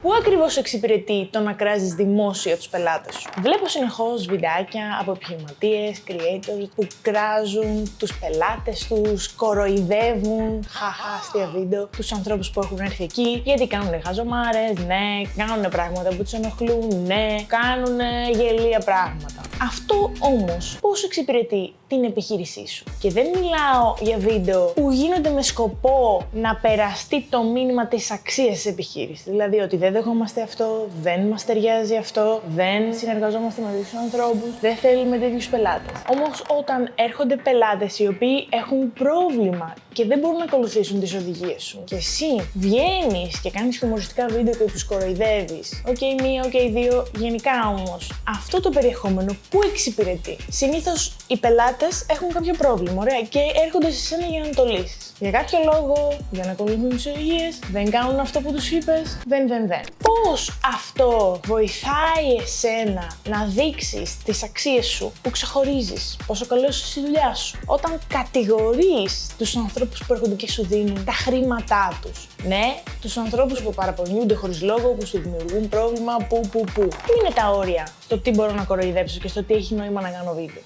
Πού ακριβώς εξυπηρετεί το να κράζεις δημόσια τους πελάτες σου? Βλέπω συνεχώς βιντεάκια από επιχειρηματίες, creators που κράζουν τους πελάτες τους, κοροϊδεύουν, αστεία βίντεο, τους ανθρώπους που έχουν έρθει εκεί, γιατί κάνουν χαζομάρες, ναι, κάνουν πράγματα που τους ενοχλούν, ναι, κάνουν γελία πράγματα. Αυτό όμως πώς εξυπηρετεί την επιχείρησή σου? Και δεν μιλάω για βίντεο που γίνονται με σκοπό να περαστεί το μήνυμα της αξίας της επιχείρησης. Δηλαδή ότι δεν δεχόμαστε αυτό, δεν μας ταιριάζει αυτό, δεν συνεργαζόμαστε με τέτοιους ανθρώπους, δεν θέλουμε τέτοιους πελάτες. Όμως όταν έρχονται πελάτες οι οποίοι έχουν πρόβλημα και δεν μπορούν να ακολουθήσουν τις οδηγίες σου και εσύ βγαίνεις και κάνεις χιουμοριστικά βίντεο και τους κοροϊδεύεις, OK, μία, OK, δύο, γενικά όμως, αυτό το περιεχόμενο πού εξυπηρετεί? Συνήθως οι πελάτες έχουν κάποιο πρόβλημα, ωραία, και έρχονται σε σένα για να το λύσεις. Για κάποιο λόγο δεν ακολουθούν τις οδηγίες, δεν κάνουν αυτό που τους είπες, δεν. Πώς αυτό βοηθάει εσένα να δείξεις τις αξίες σου, που ξεχωρίζεις, πόσο καλός είσαι στη δουλειά σου, όταν κατηγορείς τους ανθρώπους που έρχονται και σου δίνουν τα χρήματά τους? Ναι, τους ανθρώπους που παραπονιούνται χωρίς λόγο, που σου δημιουργούν πρόβλημα, που. Πού είναι τα όρια στο τι μπορώ να κοροϊδέψω και στο τι έχει νόημα να κάνω βίντεο?